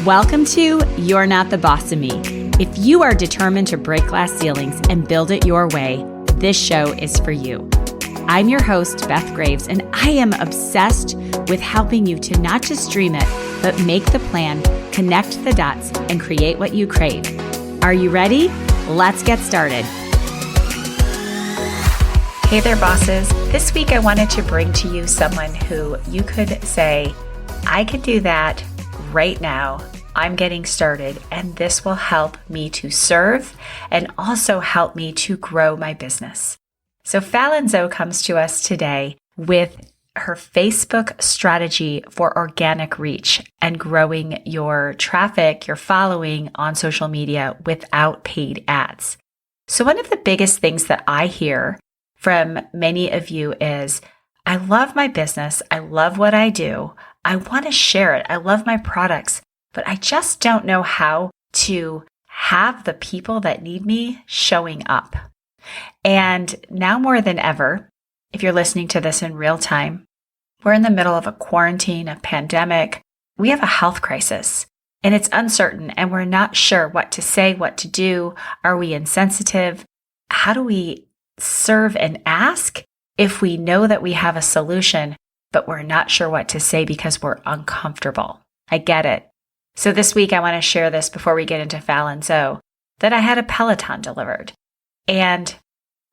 Welcome to You're Not the Boss of Me. If you are determined to break glass ceilings and build it your way, this show is for you. I'm your host, Beth Graves, and I am obsessed with helping you to not just dream it, but make the plan, connect the dots, and create what you crave. Are you ready? Let's get started. Hey there, bosses. This week I wanted to bring to you someone who you could say, I could do that right now. I'm getting started, and this will help me to serve and also help me to grow my business. So Fallon comes to us today with her Facebook strategy for organic reach and growing your traffic, your following on social media without paid ads. So one of the biggest things that I hear from many of you is, I love my business. I love what I do. I want to share it. I love my products, but I just don't know how to have the people that need me showing up. And now more than ever, if you're listening to this in real time, we're in the middle of a quarantine, a pandemic. We have a health crisis and it's uncertain and we're not sure what to say, what to do. Are we insensitive? How do we serve and ask if we know that we have a solution, but we're not sure what to say because we're uncomfortable? I get it. So this week, I want to share this before we get into Fallon that I had a Peloton delivered. And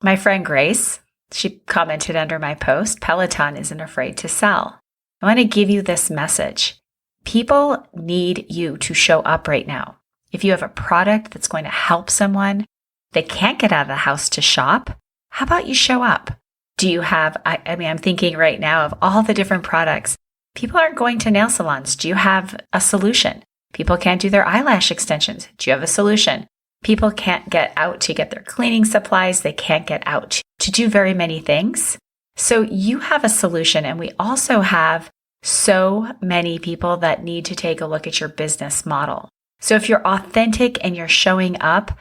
my friend Grace, she commented under my post, Peloton isn't afraid to sell. I want to give you this message. People need you to show up right now. If you have a product that's going to help someone, they can't get out of the house to shop. How about you show up? Do you have, I'm thinking right now of all the different products. People aren't going to nail salons. Do you have a solution? People can't do their eyelash extensions. Do you have a solution? People can't get out to get their cleaning supplies. They can't get out to do very many things. So you have a solution. And we also have so many people that need to take a look at your business model. So if you're authentic and you're showing up,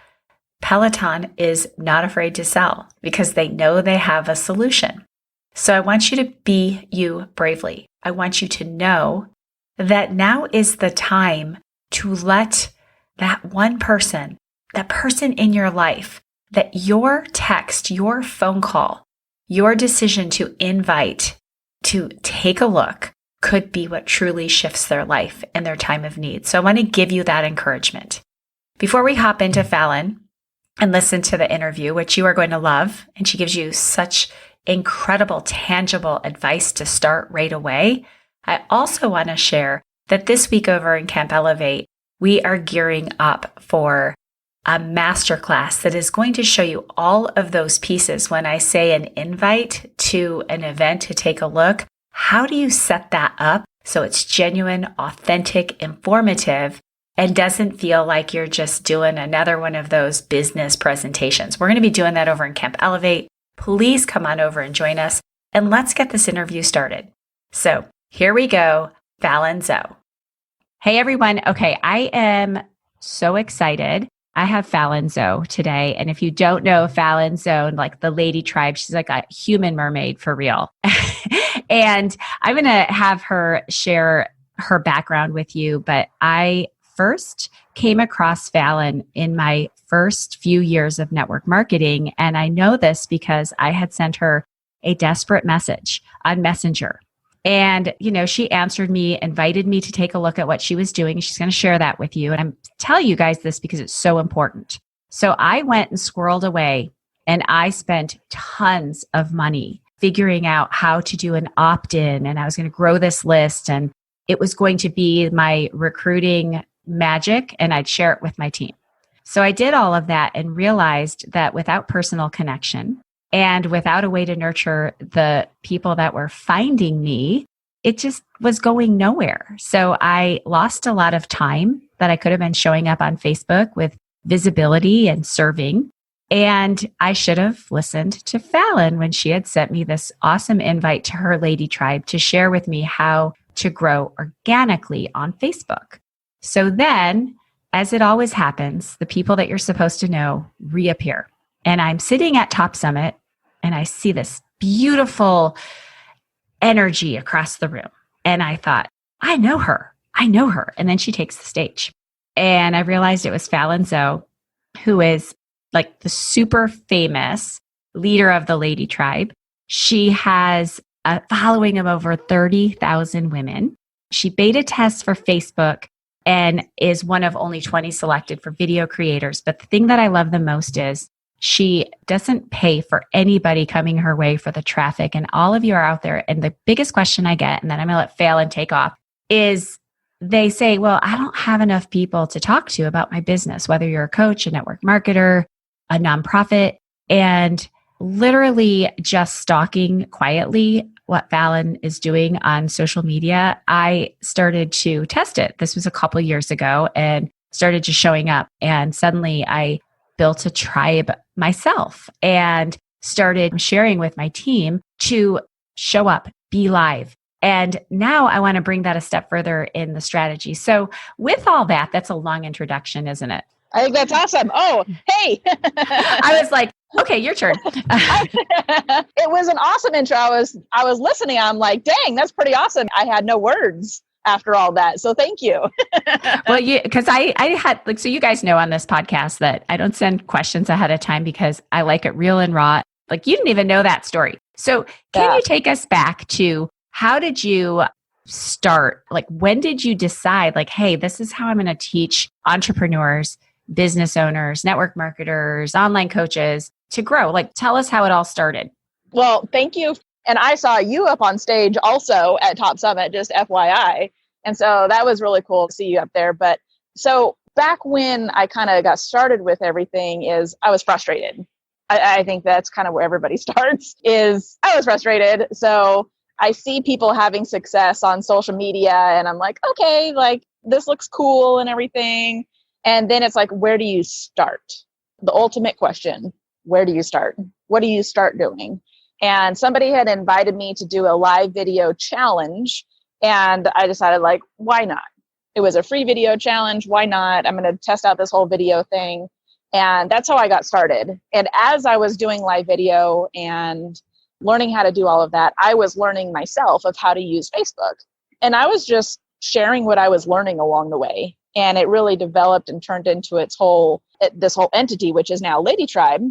Peloton is not afraid to sell because they know they have a solution. So I want you to be you bravely. I want you to know that now is the time to let that one person, that person in your life, that your text, your phone call, your decision to invite, to take a look, could be what truly shifts their life and their time of need. So I want to give you that encouragement. Before we hop into Fallon and listen to the interview, which you are going to love, and she gives you such incredible, tangible advice to start right away, I also want to share that this week over in Camp Elevate, we are gearing up for a masterclass that is going to show you all of those pieces. When I say an invite to an event to take a look, how do you set that up so it's genuine, authentic, informative, and doesn't feel like you're just doing another one of those business presentations? We're going to be doing that over in Camp Elevate. Please come on over and join us, and let's get this interview started. So here we go, Fallon. Hey, everyone. Okay, I am so excited. I have Fallon today, and if you don't know Fallon, like the lady tribe, she's like a human mermaid for real. And I'm going to have her share her background with you, but I first came across Fallon in my first few years of network marketing. And I know this because I had sent her a desperate message on Messenger. And, she answered me, invited me to take a look at what she was doing. She's going to share that with you. And I'm telling you guys this because it's so important. So I went and squirreled away and I spent tons of money figuring out how to do an opt-in. And I was going to grow this list and it was going to be my recruiting magic and I'd share it with my team. So I did all of that and realized that without personal connection and without a way to nurture the people that were finding me, it just was going nowhere. So I lost a lot of time that I could have been showing up on Facebook with visibility and serving. And I should have listened to Fallon when she had sent me this awesome invite to her lady tribe to share with me how to grow organically on Facebook. So then, as it always happens, the people that you're supposed to know reappear. And I'm sitting at Top Summit and I see this beautiful energy across the room. And I thought, I know her. I know her. And then she takes the stage. And I realized it was Fallon, who is like the super famous leader of the Lady Tribe. She has a following of over 30,000 women. She beta tests for Facebook and is one of only 20 selected for video creators. But the thing that I love the most is she doesn't pay for anybody coming her way for the traffic. And all of you are out there. And the biggest question I get, and then I'm going to let Fallon take off, is they say, well, I don't have enough people to talk to about my business, whether you're a coach, a network marketer, a nonprofit, and literally just stalking quietly what Fallon is doing on social media. I started to test it. This was a couple years ago and started just showing up. And suddenly I built a tribe myself and started sharing with my team to show up, be live. And now I want to bring that a step further in the strategy. So with all that, that's a long introduction, isn't it? I think that's awesome. Oh, hey. I was like, okay, your turn. It was an awesome intro. I was listening. I'm like, dang, that's pretty awesome. I had no words after all that. So thank you. Well, because I had so you guys know on this podcast that I don't send questions ahead of time because I like it real and raw. Like you didn't even know that story. So can you take us back to how did you start? Like, when did you decide, like, hey, this is how I'm going to teach entrepreneurs, business owners, network marketers, online coaches to grow? Like, tell us how it all started. Well, thank you. And I saw you up on stage also at Top Summit, just FYI. And so that was really cool to see you up there. But so back when I kind of got started with everything is I was frustrated. I think that's kind of where everybody starts is I was frustrated. So I see people having success on social media and I'm like, okay, like this looks cool and everything. And then it's like, where do you start? The ultimate question, where do you start? What do you start doing? And somebody had invited me to do a live video challenge. And I decided like, why not? It was a free video challenge. Why not? I'm going to test out this whole video thing. And that's how I got started. And as I was doing live video and learning how to do all of that, I was learning myself of how to use Facebook. And I was just sharing what I was learning along the way. And it really developed and turned into this whole entity, which is now Lady Tribe.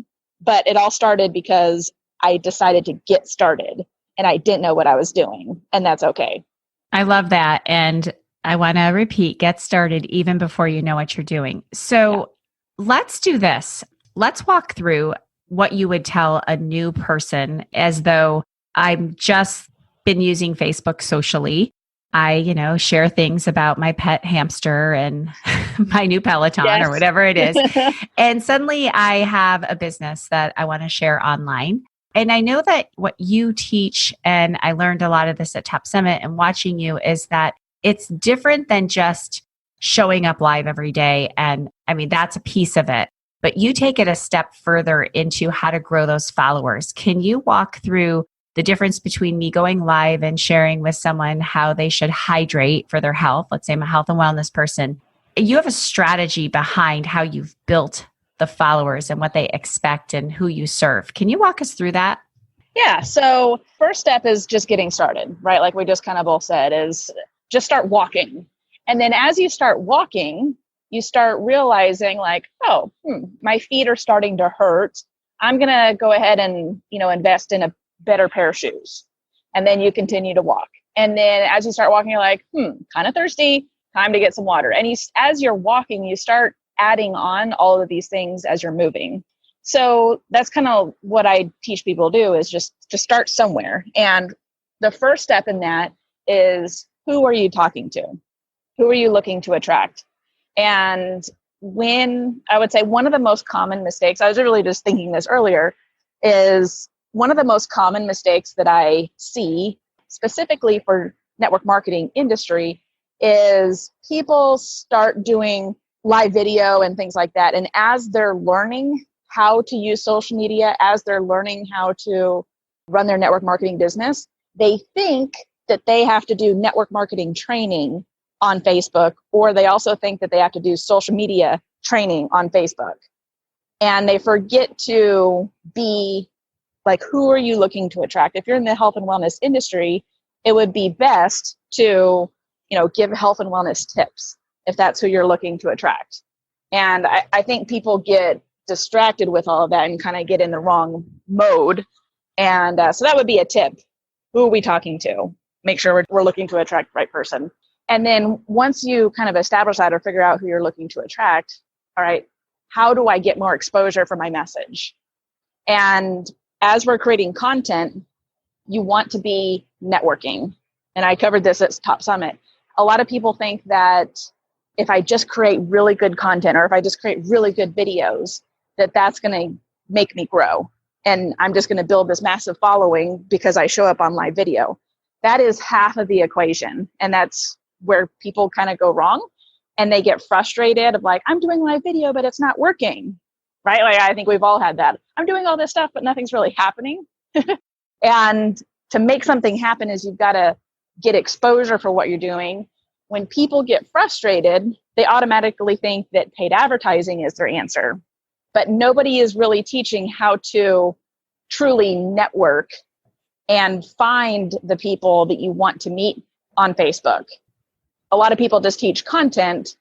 But it all started because I decided to get started and I didn't know what I was doing. And that's okay. I love that. And I want to repeat, get started even before you know what you're doing. So let's do this. Let's walk through what you would tell a new person as though I'm just been using Facebook socially. I, share things about my pet hamster and my new Peloton or whatever it is. And suddenly I have a business that I want to share online. And I know that what you teach, and I learned a lot of this at Top Summit and watching you, is that it's different than just showing up live every day. And I mean, that's a piece of it. But you take it a step further into how to grow those followers. Can you walk through the difference between me going live and sharing with someone how they should hydrate for their health? Let's say I'm a health and wellness person. You have a strategy behind how you've built the followers and what they expect and who you serve. Can you walk us through that? Yeah. So first step is just getting started, right? Like we just kind of both said, is just start walking. And then as you start walking, you start realizing like, oh, my feet are starting to hurt. I'm going to go ahead and, invest in a better pair of shoes. And then you continue to walk. And then as you start walking, you're like, kind of thirsty, time to get some water. And as you're walking, you start adding on all of these things as you're moving. So that's kind of what I teach people to do is just to start somewhere. And the first step in that is, who are you talking to? Who are you looking to attract? And when I would say one of the most common mistakes, I was really just thinking this earlier, is one of the most common mistakes that I see specifically for network marketing industry is people start doing live video and things like that. And as they're learning how to use social media, as they're learning how to run their network marketing business, they think that they have to do network marketing training on Facebook, or they also think that they have to do social media training on Facebook. And they forget to be like, who are you looking to attract? If you're in the health and wellness industry, it would be best to, give health and wellness tips if that's who you're looking to attract. And I think people get distracted with all of that and kind of get in the wrong mode. And so that would be a tip. Who are we talking to? Make sure we're looking to attract the right person. And then once you kind of establish that or figure out who you're looking to attract, all right, how do I get more exposure for my message? And as we're creating content, you want to be networking. And I covered this at Top Summit. A lot of people think that if I just create really good content or if I just create really good videos, that's going to make me grow. And I'm just going to build this massive following because I show up on live video. That is half of the equation. And that's where people kind of go wrong. And they get frustrated of like, I'm doing live video, but it's not working, right? Like, I think we've all had that. I'm doing all this stuff, but nothing's really happening. And to make something happen is you've got to get exposure for what you're doing. When people get frustrated, they automatically think that paid advertising is their answer. But nobody is really teaching how to truly network and find the people that you want to meet on Facebook. A lot of people just teach content,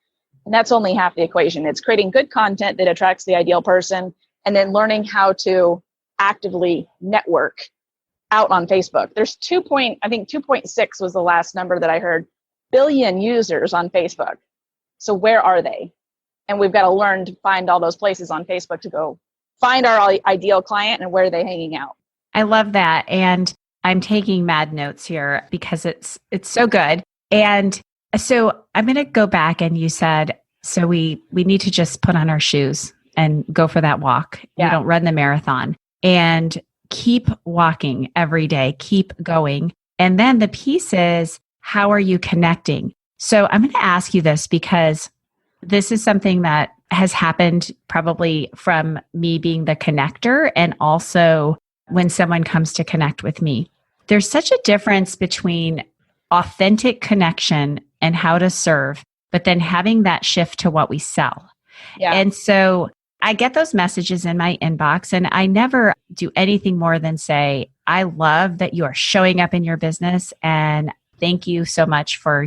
and that's only half the equation. It's creating good content that attracts the ideal person, and then learning how to actively network out on Facebook. There's 2.6 was the last number that I heard, billion users on Facebook. So where are they? And we've got to learn to find all those places on Facebook to go find our ideal client and where are they hanging out. I love that. And I'm taking mad notes here because it's so good. And so I'm going to go back, and you said, so we need to just put on our shoes and go for that walk. Yeah. We don't run the marathon, and keep walking every day, keep going. And then the piece is, how are you connecting? So I'm going to ask you this because this is something that has happened probably from me being the connector, and also when someone comes to connect with me. There's such a difference between authentic connection and how to serve, but then having that shift to what we sell. Yeah. And so I get those messages in my inbox, and I never do anything more than say, I love that you are showing up in your business, and thank you so much for,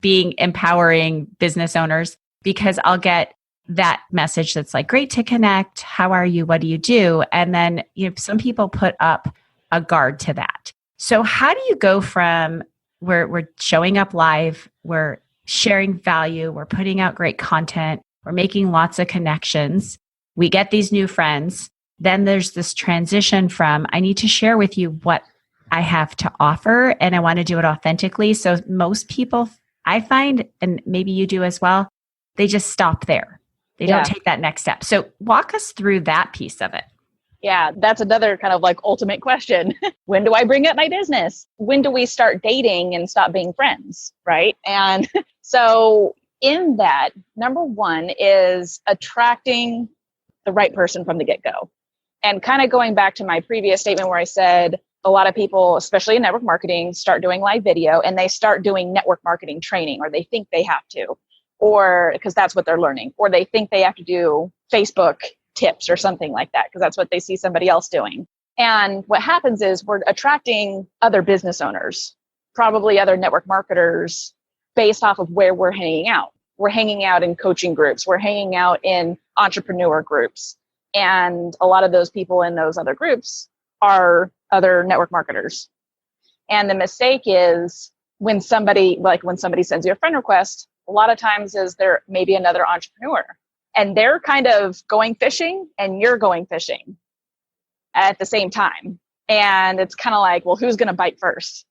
being empowering business owners, because I'll get that message that's like, great to connect. How are you? What do you do? And then, some people put up a guard to that. So how do you go from we're showing up live, we're sharing value, we're putting out great content, we're making lots of connections, we get these new friends, then there's this transition from, I need to share with you what I have to offer, and I want to do it authentically. So most people, I find, and maybe you do as well, they just stop there. They don't take that next step. So walk us through that piece of it. Yeah, that's another kind of like ultimate question. When do I bring up my business? When do we start dating and stop being friends, right? And so in that, number one is attracting the right person from the get-go. And kind of going back to my previous statement where I said a lot of people, especially in network marketing, start doing live video, and they start doing network marketing training, or they think they have to, or because that's what they're learning, or they think they have to do Facebook tips or something like that because that's what they see somebody else doing. And what happens is we're attracting other business owners, probably other network marketers, based off of where we're hanging out. We're hanging out in coaching groups. We're hanging out in entrepreneur groups. And a lot of those people in those other groups are other network marketers. And the mistake is when somebody sends you a friend request, a lot of times is there maybe another entrepreneur, and they're kind of going fishing and you're going fishing at the same time. And it's kind of like, well, who's going to bite first?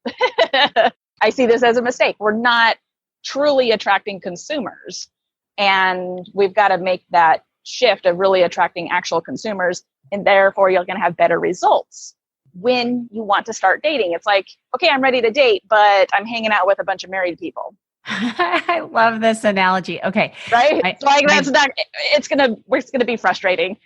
I see this as a mistake. We're not truly attracting consumers, and we've got to make that shift of really attracting actual consumers, and therefore you're going to have better results. When you want to start dating, it's like, okay, I'm ready to date, but I'm hanging out with a bunch of married people. I love this analogy. Okay. Right? It's going to be frustrating.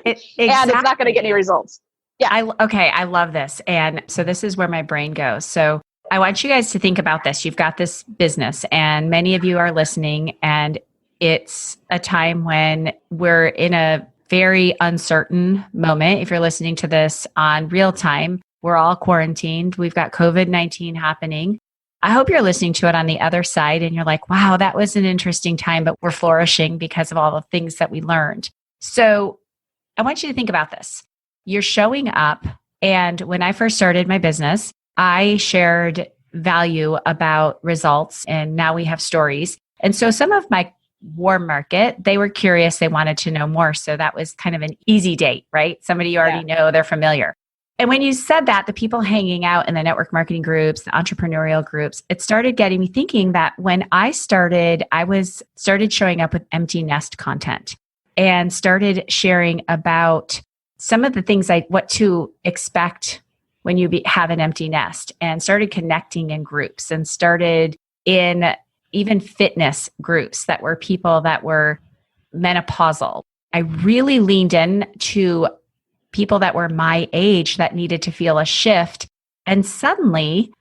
Exactly. And it's not going to get any results. Yeah. I love this. And so this is where my brain goes. So I want you guys to think about this. You've got this business, and many of you are listening, and it's a time when we're in a very uncertain moment. If you're listening to this on real time, we're all quarantined. We've got COVID-19 happening. I hope you're listening to it on the other side and you're like, wow, that was an interesting time, but we're flourishing because of all the things that we learned. So I want you to think about this. You're showing up. And when I first started my business, I shared value about results, and now we have stories. And so some of my warm market, they were curious. They wanted to know more. So that was kind of an easy date, right? Somebody you already know, they're familiar. And when you said that, the people hanging out in the network marketing groups, the entrepreneurial groups, it started getting me thinking that when I started showing up with empty nest content and started sharing about some of the things what to expect when you have an empty nest, and started connecting in groups and started in even fitness groups that were people that were menopausal. I really leaned in to people that were my age that needed to feel a shift. And suddenly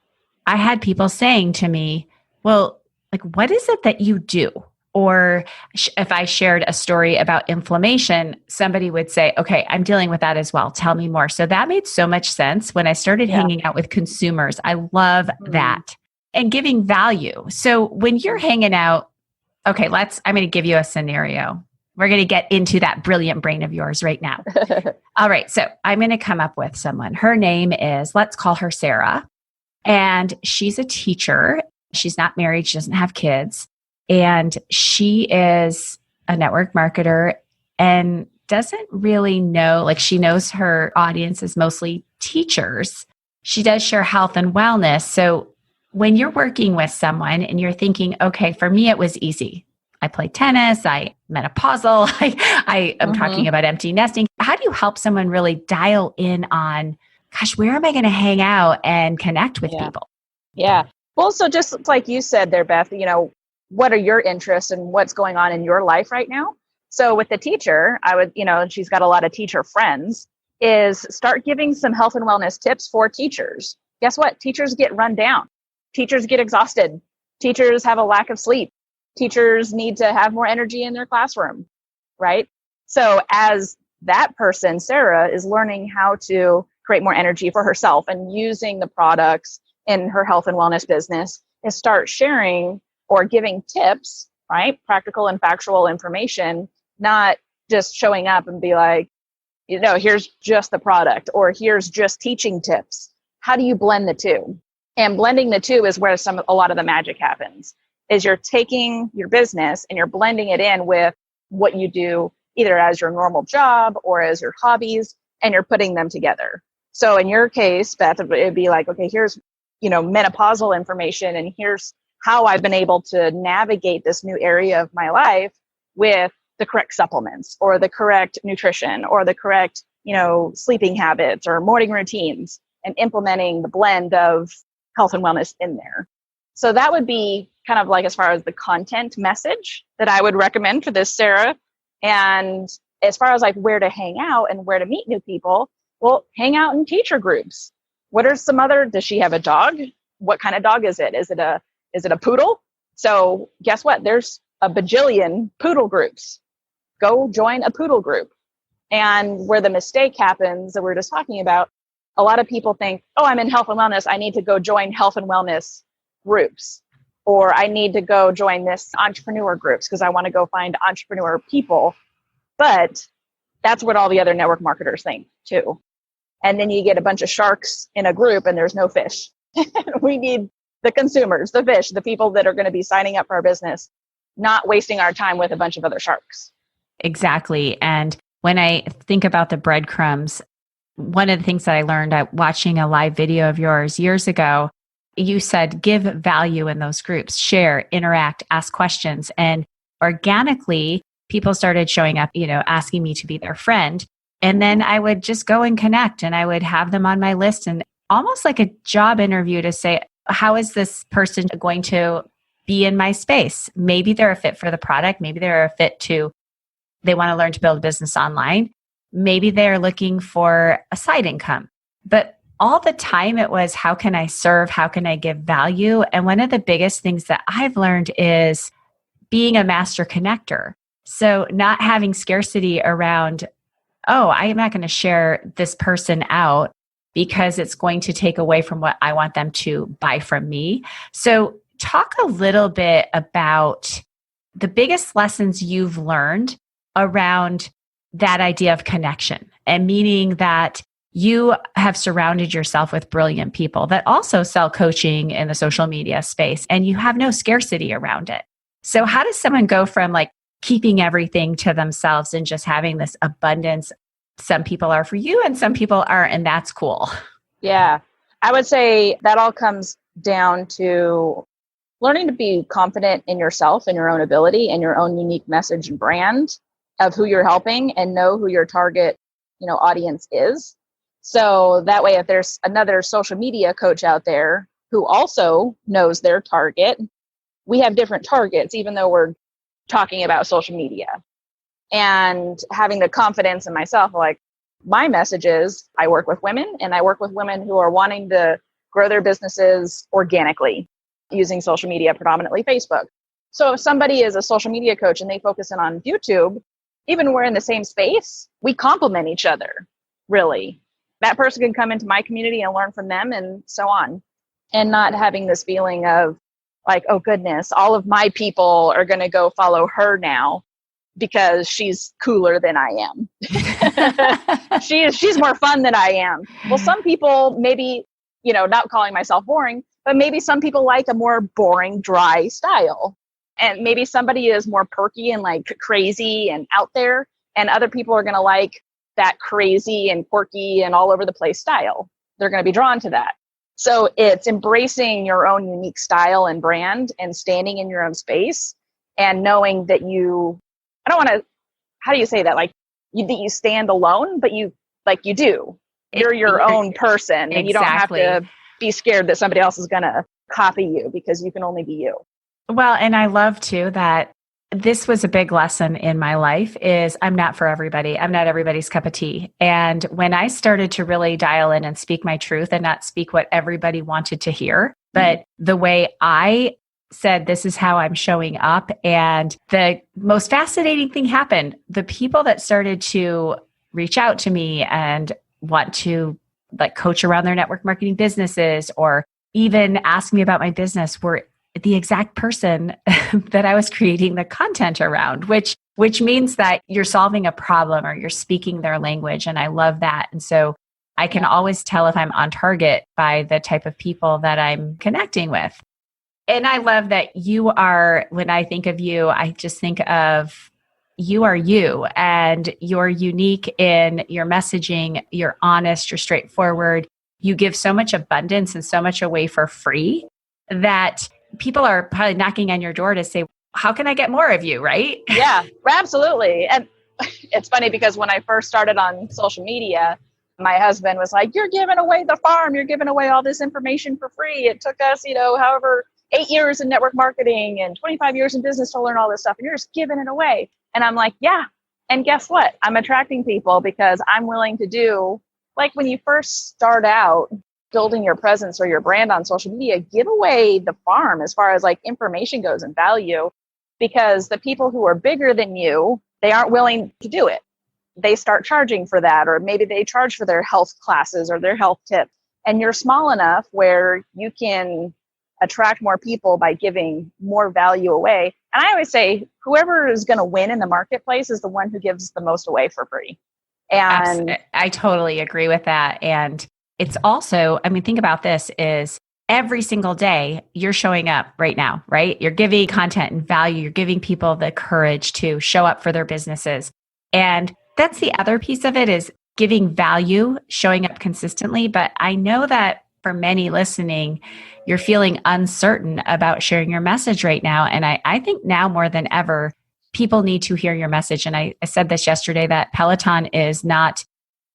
I had people saying to me, well, like, what is it that you do? Or if I shared a story about inflammation, somebody would say, okay, I'm dealing with that as well. Tell me more. So that made so much sense when I started hanging out with consumers. I love that. And giving value. So when you're hanging out, okay, I'm going to give you a scenario. We're going to get into that brilliant brain of yours right now. All right. So I'm going to come up with someone. Her name is, let's call her Sarah. And she's a teacher. She's not married. She doesn't have kids. And she is a network marketer and doesn't really know, like, she knows her audience is mostly teachers. She does share health and wellness. So when you're working with someone and you're thinking, okay, for me, it was easy. I play tennis, I menopausal, I am talking about empty nesting. How do you help someone really dial in on, gosh, where am I going to hang out and connect with people? Yeah. Well, so just like you said there, Beth, what are your interests and what's going on in your life right now? So with the teacher, I would, she's got a lot of teacher friends, is start giving some health and wellness tips for teachers. Guess what? Teachers get run down. Teachers get exhausted. Teachers have a lack of sleep. Teachers need to have more energy in their classroom, right? So as that person, Sarah, is learning how to create more energy for herself and using the products in her health and wellness business, is start sharing or giving tips, right? Practical and factual information, not just showing up and be like, here's just the product, or here's just teaching tips. How do you blend the two? And blending the two is where a lot of the magic happens, is you're taking your business and you're blending it in with what you do either as your normal job or as your hobbies, and you're putting them together. So in your case, Beth, it'd be like, okay, here's, menopausal information, and here's how I've been able to navigate this new area of my life with the correct supplements or the correct nutrition or the correct, sleeping habits or morning routines, and implementing the blend of health and wellness in there. So that would be kind of like as far as the content message that I would recommend for this, Sarah. And as far as like where to hang out and where to meet new people, well, hang out in teacher groups. What are some other, does she have a dog? What kind of dog is it? Is it a poodle? So guess what? There's a bajillion poodle groups. Go join a poodle group. And where the mistake happens that we're just talking about, a lot of people think, oh, I'm in health and wellness, I need to go join health and wellness groups. Or I need to go join this entrepreneur groups because I want to go find entrepreneur people. But that's what all the other network marketers think too. And then you get a bunch of sharks in a group and there's no fish. We need the consumers, the fish, the people that are going to be signing up for our business, not wasting our time with a bunch of other sharks. Exactly. And when I think about the breadcrumbs, one of the things that I learned watching a live video of yours years ago, you said, give value in those groups, share, interact, ask questions. And organically, people started showing up, asking me to be their friend. And then I would just go and connect, and I would have them on my list, and almost like a job interview to say, how is this person going to be in my space? Maybe they're a fit for the product. Maybe they're a fit they want to learn to build a business online. Maybe they're looking for a side income. But all the time it was, how can I serve? How can I give value? And one of the biggest things that I've learned is being a master connector. So not having scarcity around, oh, I'm not going to share this person out. because it's going to take away from what I want them to buy from me. So talk a little bit about the biggest lessons you've learned around that idea of connection, and meaning that you have surrounded yourself with brilliant people that also sell coaching in the social media space, and you have no scarcity around it. So how does someone go from like keeping everything to themselves and just having this abundance? Some people are for you and some people aren't, and that's cool. Yeah. I would say that all comes down to learning to be confident in yourself and your own ability and your own unique message and brand of who you're helping, and know who your target, audience is. So that way, if there's another social media coach out there who also knows their target, we have different targets, even though we're talking about social media. And having the confidence in myself, like my message is I work with women, and I work with women who are wanting to grow their businesses organically using social media, predominantly Facebook. So if somebody is a social media coach and they focus in on YouTube, even we're in the same space, we complement each other, really. That person can come into my community and learn from them, and so on. And not having this feeling of like, oh goodness, all of my people are going to go follow her now because she's cooler than I am. She's more fun than I am. Well, some people maybe, not calling myself boring, but maybe some people like a more boring, dry style. And maybe somebody is more perky and like crazy and out there, and other people are going to like that crazy and quirky and all over the place style. They're going to be drawn to that. So it's embracing your own unique style and brand and standing in your own space and knowing that I don't want to, how do you say that? Like that you stand alone, but you do. You're your own person, and you don't have to be scared that somebody else is going to copy you, because you can only be you. Well, and I love too that this was a big lesson in my life is I'm not for everybody. I'm not everybody's cup of tea. And when I started to really dial in and speak my truth and not speak what everybody wanted to hear, but the way I said, this is how I'm showing up. And the most fascinating thing happened. The people that started to reach out to me and want to like coach around their network marketing businesses, or even ask me about my business, were the exact person that I was creating the content around, which means that you're solving a problem or you're speaking their language. And I love that. And so I can always tell if I'm on target by the type of people that I'm connecting with. And I love that you are, when I think of you, I just think of you are you, and you're unique in your messaging. You're honest, you're straightforward. You give so much abundance and so much away for free that people are probably knocking on your door to say, how can I get more of you, right? Yeah, absolutely. And it's funny because when I first started on social media, my husband was like, you're giving away the farm. You're giving away all this information for free. It took us, however, 8 years in network marketing and 25 years in business to learn all this stuff. And you're just giving it away. And I'm like, yeah. And guess what? I'm attracting people because I'm willing to do, like when you first start out building your presence or your brand on social media, give away the farm as far as like information goes and value, because the people who are bigger than you, they aren't willing to do it. They start charging for that, or maybe they charge for their health classes or their health tips. And you're small enough where you can attract more people by giving more value away. And I always say, whoever is going to win in the marketplace is the one who gives the most away for free. And I totally agree with that. And it's also, think about this, is every single day you're showing up right now, right? You're giving content and value. You're giving people the courage to show up for their businesses. And that's the other piece of it, is giving value, showing up consistently. But I know that for many listening, you're feeling uncertain about sharing your message right now. And I think now more than ever, people need to hear your message. And I said this yesterday, that Peloton is not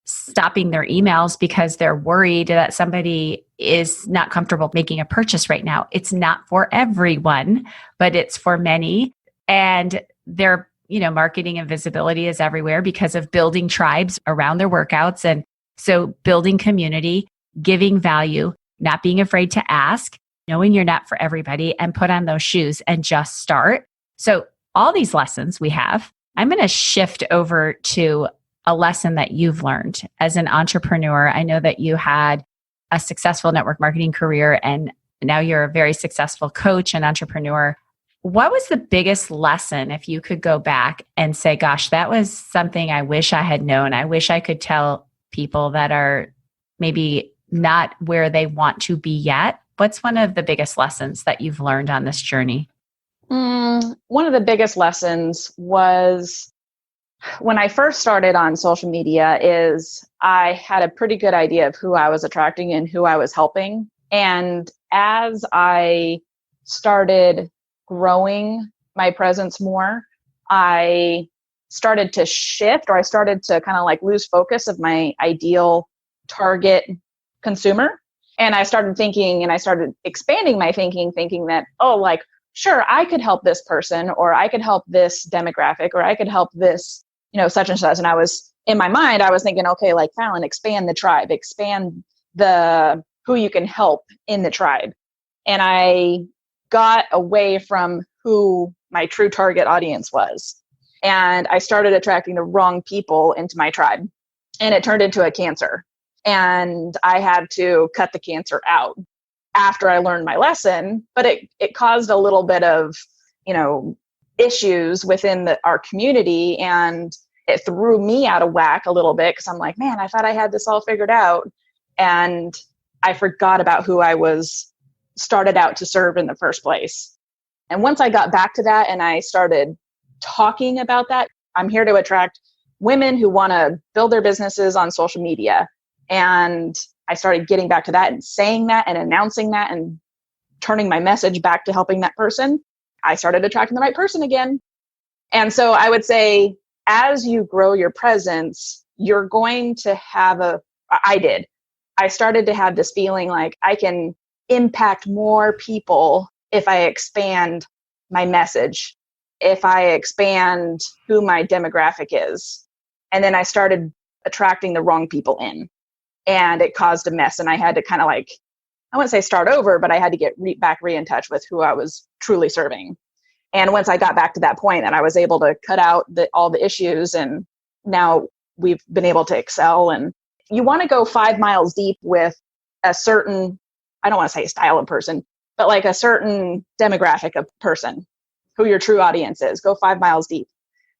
stopping their emails because they're worried that somebody is not comfortable making a purchase right now. It's not for everyone, but it's for many. And their marketing and visibility is everywhere because of building tribes around their workouts. And so building community, giving value, not being afraid to ask, knowing you're not for everybody, and put on those shoes and just start. So all these lessons we have, I'm going to shift over to a lesson that you've learned as an entrepreneur? I know that you had a successful network marketing career and now you're a very successful coach and entrepreneur. What was the biggest lesson if you could go back and say, gosh, that was something I wish I had known. I wish I could tell people that are maybe not where they want to be yet. What's one of the biggest lessons that you've learned on this journey? One of the biggest lessons was when I first started on social media is I had a pretty good idea of who I was attracting and who I was helping. And as I started growing my presence more, I started to shift, or I started to kind of like lose focus of my ideal target consumer. And I started thinking, and I started expanding my thinking that, oh, like, sure, I could help this person, or I could help this demographic, or I could help this, such and such. And I was, in my mind, I was thinking, okay, like Fallon, expand the tribe, expand the who you can help in the tribe. And I got away from who my true target audience was. And I started attracting the wrong people into my tribe. And it turned into a cancer. And I had to cut the cancer out after I learned my lesson. But it caused a little bit of, issues within our community. And it threw me out of whack a little bit because I'm like, man, I thought I had this all figured out. And I forgot about who I was started out to serve in the first place. And once I got back to that and I started talking about that, I'm here to attract women who want to build their businesses on social media. And I started getting back to that and saying that and announcing that and turning my message back to helping that person. I started attracting the right person again. And so I would say, as you grow your presence, you're going to have I started to have this feeling like I can impact more people if I expand my message, if I expand who my demographic is. And then I started attracting the wrong people in, and it caused a mess. And I had to kind of like, I wouldn't say start over, but I had to get back in touch with who I was truly serving. And once I got back to that point, and I was able to cut out all the issues, and now we've been able to excel. And you want to go 5 miles deep with a certain, I don't want to say style of person, but like a certain demographic of person, who your true audience is. Go 5 miles deep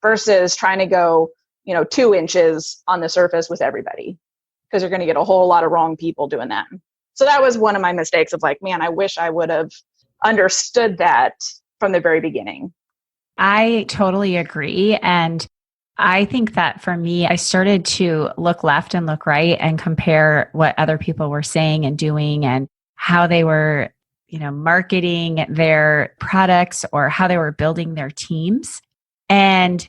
versus trying to go, 2 inches on the surface with everybody, because you're going to get a whole lot of wrong people doing that. So that was one of my mistakes of like, man, I wish I would have understood that from the very beginning. I totally agree. And I think that for me, I started to look left and look right and compare what other people were saying and doing and how they were, marketing their products or how they were building their teams, and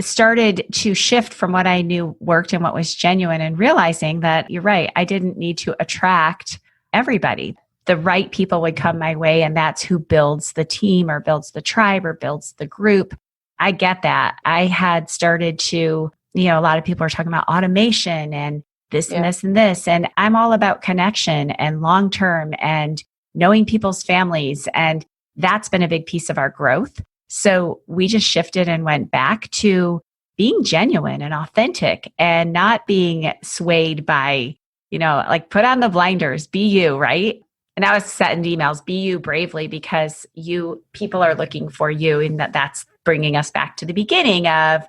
started to shift from what I knew worked and what was genuine, and realizing that you're right. I didn't need to attract everybody. The right people would come my way, and that's who builds the team or builds the tribe or builds the group. I get that. I had started to, a lot of people are talking about automation and this and this and this. And I'm all about connection and long-term and knowing people's families. And that's been a big piece of our growth. So we just shifted and went back to being genuine and authentic and not being swayed by, like put on the blinders, be you, right? And I was sending emails, be you bravely, because people are looking for you. And that's bringing us back to the beginning of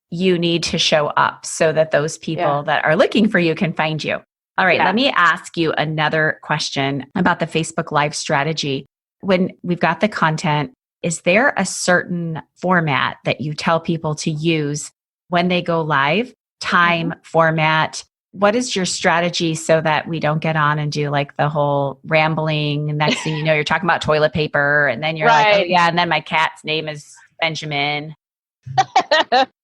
you need to show up so that those people that are looking for you can find you. All right, let me ask you another question about the Facebook Live strategy. When we've got the content, is there a certain format that you tell people to use when they go live? Time, format? What is your strategy so that we don't get on and do like the whole rambling? Next thing you know, you're talking about toilet paper, and then you're like, oh yeah, and then my cat's name is Benjamin.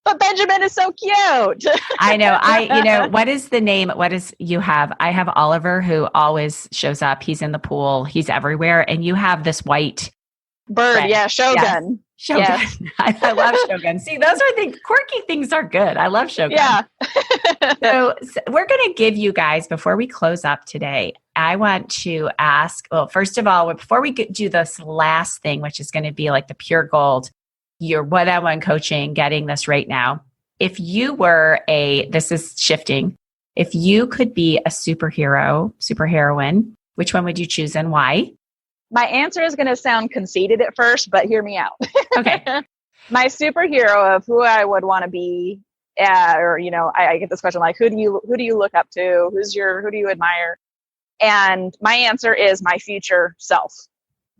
But Benjamin is so cute. I know. What is the name? You have? I have Oliver, who always shows up. He's in the pool. He's everywhere. And you have this white bird. Friend. Yeah. Shogun. Yes. Shogun. Yes. I love Shogun. See, those are quirky things are good. I love Shogun. Yeah. So we're going to give you guys, before we close up today, I want to ask, well, first of all, before we do this last thing, which is going to be like the pure gold, your one-on-one coaching, getting this right now. if you were this is shifting, if you could be a superhero, superheroine, which one would you choose and why? My answer is going to sound conceited at first, but hear me out. Okay. My superhero of who I would want to be, I get this question like, who do you look up to? Who do you admire? And my answer is my future self,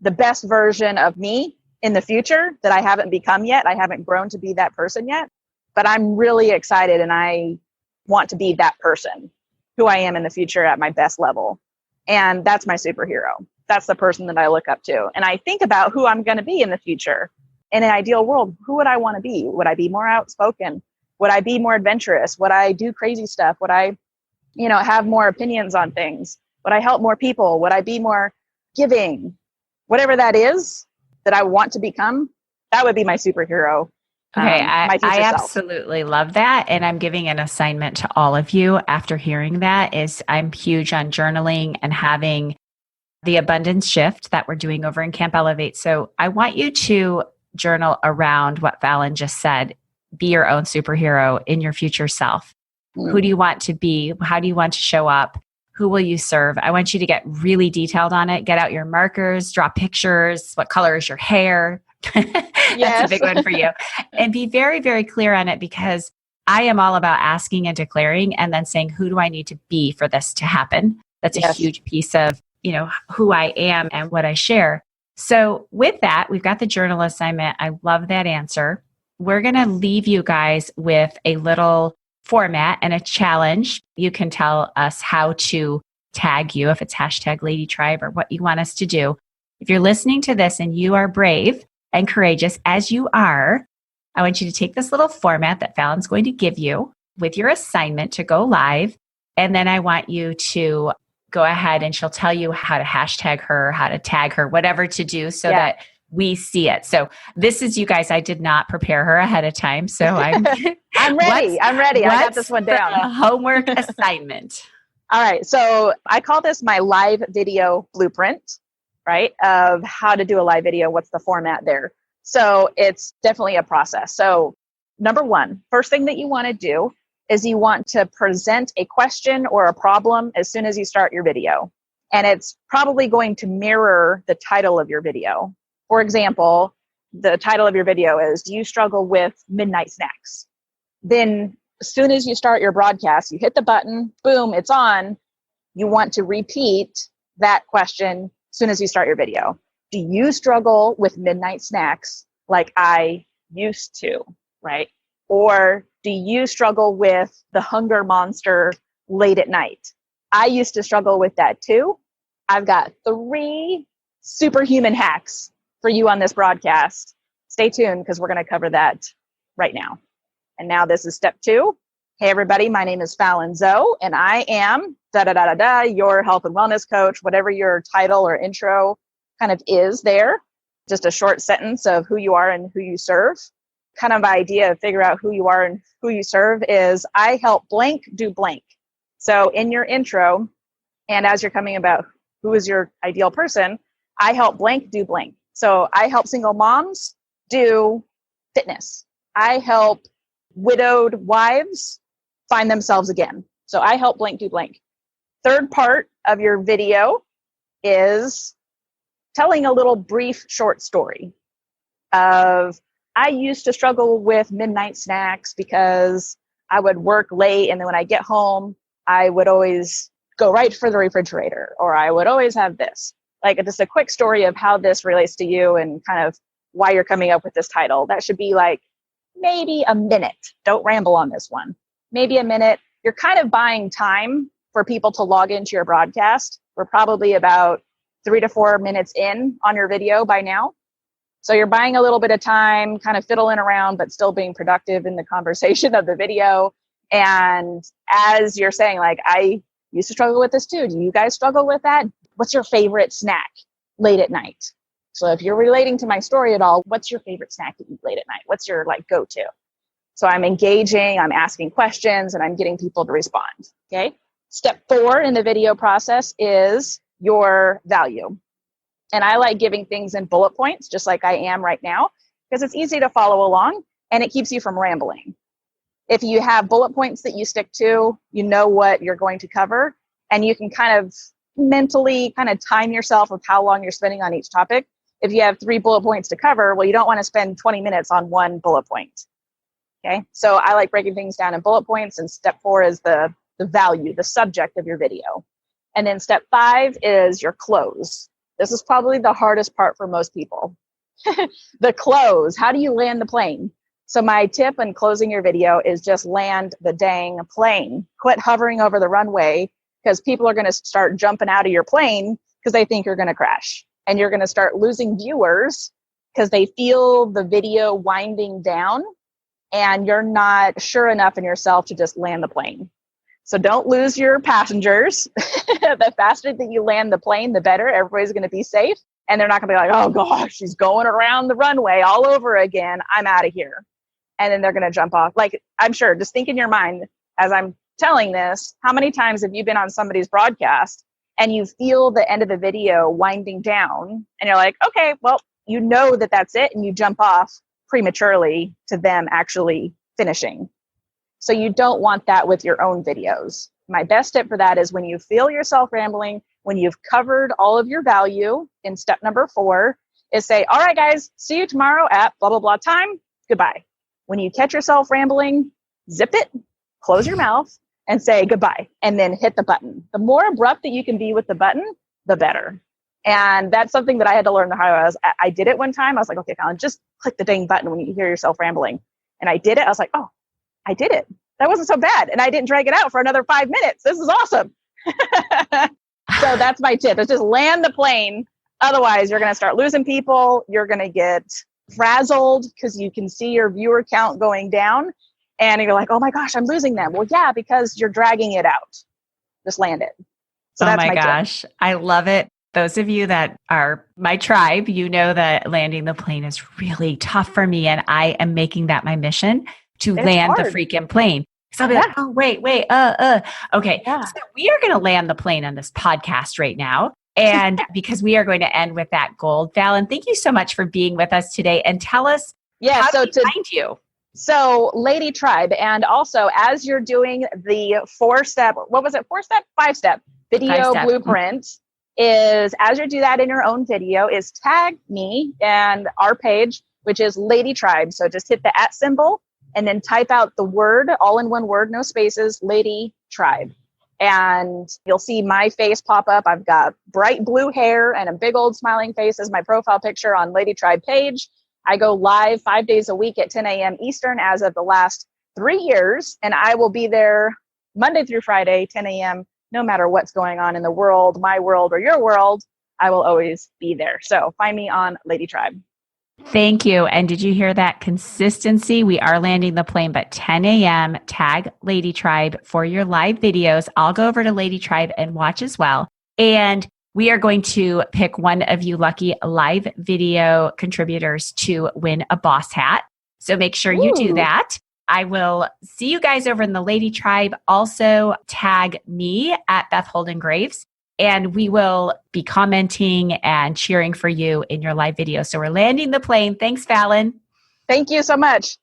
the best version of me in the future that I haven't become yet. I haven't grown to be that person yet, but I'm really excited and I want to be that person who I am in the future at my best level. And that's my superhero. That's the person that I look up to. And I think about who I'm going to be in the future. In an ideal world, who would I want to be? Would I be more outspoken? Would I be more adventurous? Would I do crazy stuff? Would I, have more opinions on things? Would I help more people? Would I be more giving? Whatever that is that I want to become, that would be my superhero. Okay, my future I self. absolutely love that. And I'm giving an assignment to all of you after hearing that is I'm huge on journaling and having the abundance shift that we're doing over in Camp Elevate. So I want you to journal around what Fallon just said. Be your own superhero in your future self. Who do you want to be? How do you want to show up? Who will you serve? I want you to get really detailed on it. Get out your markers, draw pictures. What color is your hair? That's a big one for you. And be very, very clear on it because I am all about asking and declaring and then saying, who do I need to be for this to happen? That's a huge piece of, who I am and what I share. So with that, we've got the journal assignment. I love that answer. We're going to leave you guys with a little format and a challenge. You can tell us how to tag you if it's #LadyTribe or what you want us to do. If you're listening to this and you are brave and courageous as you are, I want you to take this little format that Fallon's going to give you with your assignment to go live. And then I want you to go ahead and she'll tell you how to hashtag her, how to tag her, whatever to do so that we see it. So this is you guys. I did not prepare her ahead of time. So I'm ready. I got this one down. Homework assignment. All right. So I call this my live video blueprint, right? Of how to do a live video. What's the format there? So it's definitely a process. So number one, first thing that you want to do is you want to present a question or a problem as soon as you start your video. And it's probably going to mirror the title of your video. For example, the title of your video is, do you struggle with midnight snacks? Then as soon as you start your broadcast, you hit the button, boom, it's on. You want to repeat that question as soon as you start your video. Do you struggle with midnight snacks like I used to, right? Or do you struggle with the hunger monster late at night? I used to struggle with that too. I've got 3 superhuman hacks for you on this broadcast. Stay tuned because we're going to cover that right now. And now this is step 2. Hey, everybody, my name is Fallon Zoe, and I am your health and wellness coach, whatever your title or intro kind of is there. Just a short sentence of who you are and who you serve. Kind of idea of figure out who you are and who you serve is I help blank do blank. So in your intro, and as you're coming about who is your ideal person, I help blank do blank. So I help single moms do fitness. I help widowed wives find themselves again. So I help blank do blank. Third part of your video is telling a little brief short story of I used to struggle with midnight snacks because I would work late and then when I get home, I would always go right for the refrigerator or I would always have this. Like just a quick story of how this relates to you and kind of why you're coming up with this title. That should be like maybe a minute. Don't ramble on this one. Maybe a minute. You're kind of buying time for people to log into your broadcast. We're probably about 3 to 4 minutes in on your video by now. So you're buying a little bit of time, kind of fiddling around, but still being productive in the conversation of the video. And as you're saying, like, I used to struggle with this too. Do you guys struggle with that? What's your favorite snack late at night? So if you're relating to my story at all, what's your favorite snack to eat late at night? What's your go-to? So I'm engaging, I'm asking questions, and I'm getting people to respond. Okay. Step 4 in the video process is your value. And I like giving things in bullet points, just like I am right now, because it's easy to follow along and it keeps you from rambling. If you have bullet points that you stick to, you know what you're going to cover, and you can kind of mentally kind of time yourself with how long you're spending on each topic. If you have 3 bullet points to cover, well, you don't want to spend 20 minutes on one bullet point. Okay. So I like breaking things down in bullet points, and step 4 is the value, the subject of your video. And then step 5 is your close. This is probably the hardest part for most people. The close. How do you land the plane? So my tip in closing your video is just land the dang plane. Quit hovering over the runway, because people are going to start jumping out of your plane because they think you're going to crash. And you're going to start losing viewers because they feel the video winding down and you're not sure enough in yourself to just land the plane. So don't lose your passengers. The faster that you land the plane, the better. Everybody's going to be safe. And they're not going to be like, oh gosh, she's going around the runway all over again. I'm out of here. And then they're going to jump off. Like, I'm sure, just think in your mind as I'm telling this, how many times have you been on somebody's broadcast and you feel the end of the video winding down and you're like, okay, well, you know that that's it, and you jump off prematurely to them actually finishing. So you don't want that with your own videos. My best tip for that is when you feel yourself rambling, when you've covered all of your value in step number 4, is say, all right, guys, see you tomorrow at blah, blah, blah time. Goodbye. When you catch yourself rambling, zip it, close your mouth, and say goodbye, and then hit the button. The more abrupt that you can be with the button, the better. And that's something that I had to learn the hard way. I did it one time. I was like, okay, Fallon, just click the dang button when you hear yourself rambling. And I did it. I was like, oh, I did it. That wasn't so bad. And I didn't drag it out for another 5 minutes. This is awesome. So that's my tip, is just land the plane. Otherwise, you're going to start losing people. You're going to get frazzled because you can see your viewer count going down. And you're like, oh my gosh, I'm losing them. Well, yeah, because you're dragging it out. Just land it. So that's my gosh, tip. I love it. Those of you that are my tribe, you know that landing the plane is really tough for me. And I am making that my mission to land the freaking plane. So I'll be like, oh, wait. Okay. Yeah. So we are going to land the plane on this podcast right now. And because we are going to end with that gold. Fallon, thank you so much for being with us today. And tell us, how do we find you? So Lady Tribe. And also, as you're doing the 4-step, what was it? 4-step? 5-step video blueprint, is as you do that in your own video, is tag me and our page, which is Lady Tribe. So just hit the @ symbol and then type out the word, all in one word, no spaces, Lady Tribe. And you'll see my face pop up. I've got bright blue hair and a big old smiling face as my profile picture on Lady Tribe page. I go live 5 days a week at 10 a.m. Eastern as of the last 3 years. And I will be there Monday through Friday, 10 a.m., no matter what's going on in the world, my world or your world, I will always be there. So find me on Lady Tribe. Thank you. And did you hear that? Consistency. We are landing the plane, but 10 a.m. tag Lady Tribe for your live videos. I'll go over to Lady Tribe and watch as well. And we are going to pick one of you lucky live video contributors to win a boss hat. So make sure you do that. I will see you guys over in the Lady Tribe. Also tag me at Beth Holden Graves. And we will be commenting and cheering for you in your live video. So we're landing the plane. Thanks, Fallon. Thank you so much.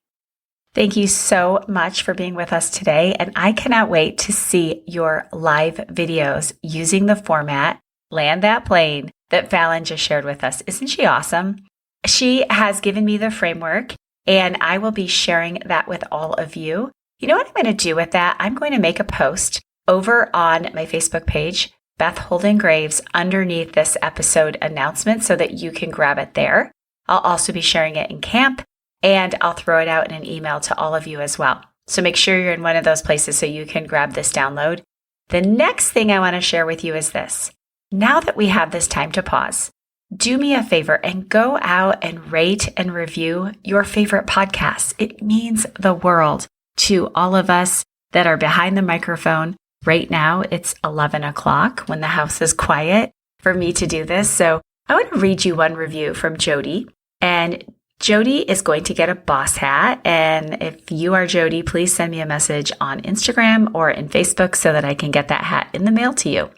Thank you so much for being with us today. And I cannot wait to see your live videos using the format Land That Plane that Fallon just shared with us. Isn't she awesome? She has given me the framework, and I will be sharing that with all of you. You know what I'm going to do with that? I'm going to make a post over on my Facebook page, Beth Holden Graves, underneath this episode announcement so that you can grab it there. I'll also be sharing it in camp, and I'll throw it out in an email to all of you as well. So make sure you're in one of those places so you can grab this download. The next thing I want to share with you is this. Now that we have this time to pause, do me a favor and go out and rate and review your favorite podcasts. It means the world to all of us that are behind the microphone. Right now, it's 11 o'clock when the house is quiet for me to do this. So I want to read you one review from Jody. And Jody is going to get a boss hat. And if you are Jody, please send me a message on Instagram or in Facebook so that I can get that hat in the mail to you.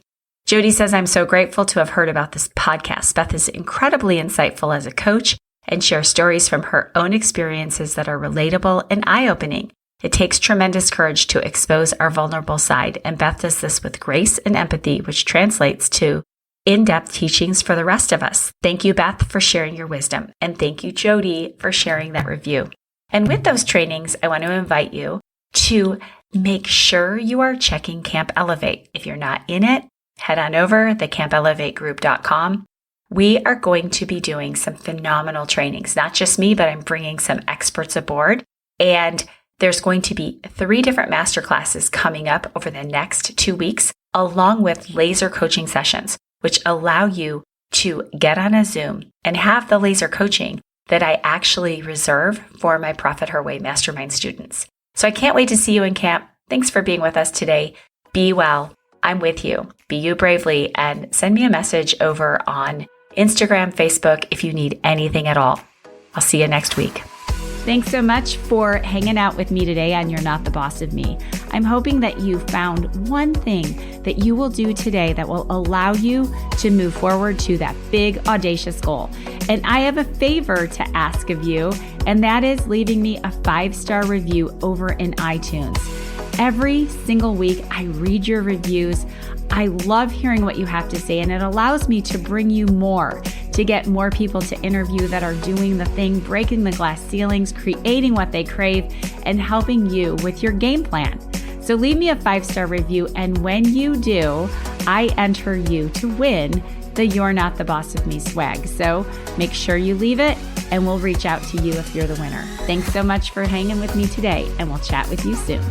Jody says, I'm so grateful to have heard about this podcast. Beth is incredibly insightful as a coach and shares stories from her own experiences that are relatable and eye-opening. It takes tremendous courage to expose our vulnerable side, and Beth does this with grace and empathy, which translates to in-depth teachings for the rest of us. Thank you, Beth, for sharing your wisdom, and thank you, Jody, for sharing that review. And with those trainings, I want to invite you to make sure you are checking Camp Elevate. If you're not in it, head on over to campelevategroup.com. We are going to be doing some phenomenal trainings, not just me, but I'm bringing some experts aboard. And there's going to be 3 different masterclasses coming up over the next 2 weeks, along with laser coaching sessions, which allow you to get on a Zoom and have the laser coaching that I actually reserve for my Profit Her Way Mastermind students. So I can't wait to see you in camp. Thanks for being with us today. Be well. I'm with you. Be you bravely, and send me a message over on Instagram, Facebook, if you need anything at all. I'll see you next week. Thanks so much for hanging out with me today on You're Not the Boss of Me. I'm hoping that you found one thing that you will do today that will allow you to move forward to that big, audacious goal. And I have a favor to ask of you, and that is leaving me a 5-star review over in iTunes. Every single week, I read your reviews. I love hearing what you have to say, and it allows me to bring you more, to get more people to interview that are doing the thing, breaking the glass ceilings, creating what they crave, and helping you with your game plan. So leave me a 5-star review, and when you do, I enter you to win the You're Not the Boss of Me swag. So make sure you leave it, and we'll reach out to you if you're the winner. Thanks so much for hanging with me today, and we'll chat with you soon.